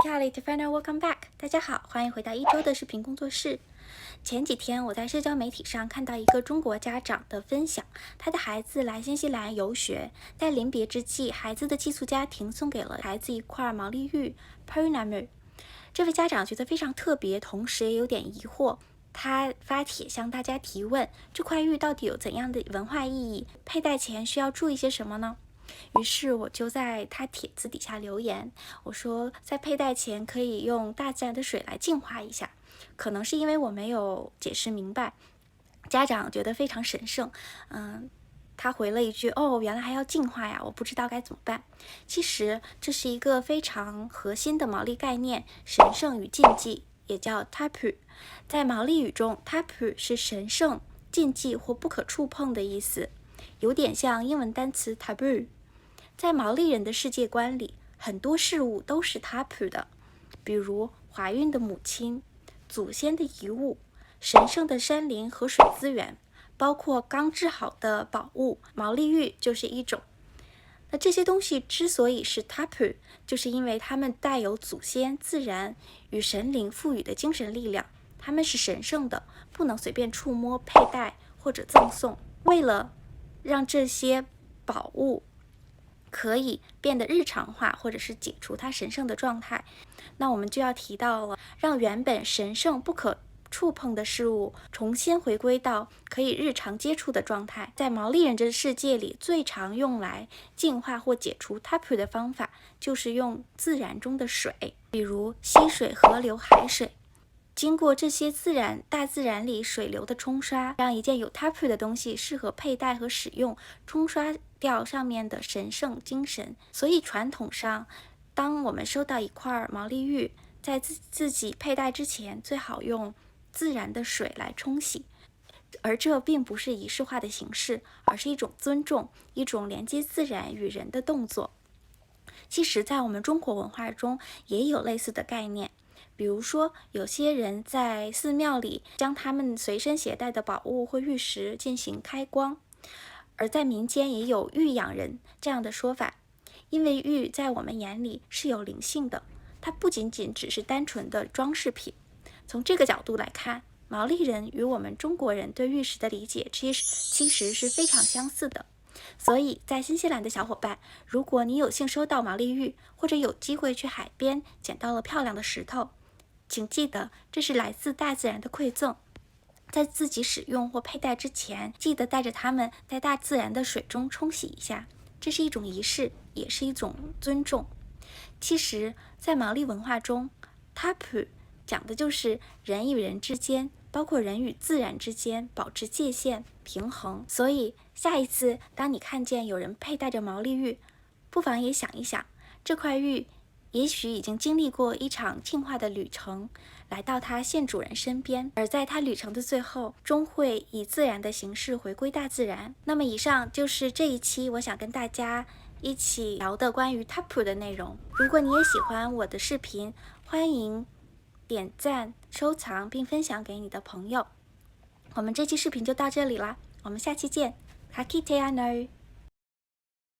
Hello, welcome back. 大家好，欢迎回到一周的视频工作室。前几天我在社交媒体上看到一个中国家长的分享，他的孩子来新西兰游学，在临别之际，孩子的寄宿家庭送给了孩子一块毛利玉 Purinamu。这位家长觉得非常特别，同时也有点疑惑。他发帖向大家提问，这块玉到底有怎样的文化意义？佩戴前需要注意些什么呢？于是我就在他帖子底下留言，我说在佩戴前可以用大自然的水来净化一下。可能是因为我没有解释明白，家长觉得非常神圣，他回了一句，原来还要净化呀，我不知道该怎么办。其实这是一个非常核心的毛利概念，神圣与禁忌，也叫 tapu。 在毛利语中 tapu 是神圣、禁忌或不可触碰的意思，有点像英文单词 taboo。 在毛利人的世界观里，很多事物都是 tapu 的，比如怀孕的母亲、祖先的遗物、神圣的山林和水资源，包括刚制好的宝物，毛利玉就是一种。那这些东西之所以是 tapu， 就是因为它们带有祖先、自然与神灵赋予的精神力量，它们是神圣的，不能随便触摸、佩戴或者赠送。为了让这些宝物可以变得日常化，或者是解除它神圣的状态，那我们就要提到了，让原本神圣不可触碰的事物重新回归到可以日常接触的状态。在毛利人这世界里，最常用来净化或解除 tapu 的方法就是用自然中的水，比如溪水、河流、海水。经过这些大自然里水流的冲刷，让一件有 tapu 的东西适合佩戴和使用，冲刷掉上面的神圣精神。所以传统上，当我们收到一块毛利玉，在自己佩戴之前，最好用自然的水来冲洗。而这并不是仪式化的形式，而是一种尊重，一种连接自然与人的动作。其实在我们中国文化中也有类似的概念，比如说有些人在寺庙里将他们随身携带的宝物或玉石进行开光，而在民间也有玉养人这样的说法。因为玉在我们眼里是有灵性的，它不仅仅只是单纯的装饰品。从这个角度来看，毛利人与我们中国人对玉石的理解其实是非常相似的。所以在新西兰的小伙伴，如果你有幸收到毛利玉，或者有机会去海边捡到了漂亮的石头，请记得这是来自大自然的馈赠。在自己使用或佩戴之前，记得带着它们在大自然的水中冲洗一下，这是一种仪式，也是一种尊重。其实在毛利文化中， tapu 讲的就是人与人之间，包括人与自然之间保持界限、平衡。所以下一次当你看见有人佩戴着毛利玉，不妨也想一想，这块玉也许已经经历过一场进化的旅程，来到它现主人身边，而在它旅程的最后，终会以自然的形式回归大自然。那么以上就是这一期我想跟大家一起聊的关于 tapu 的内容。如果你也喜欢我的视频，欢迎点赞、收藏并分享给你的朋友。我们这期视频就到这里啦，我们下期见。Ka kite ano。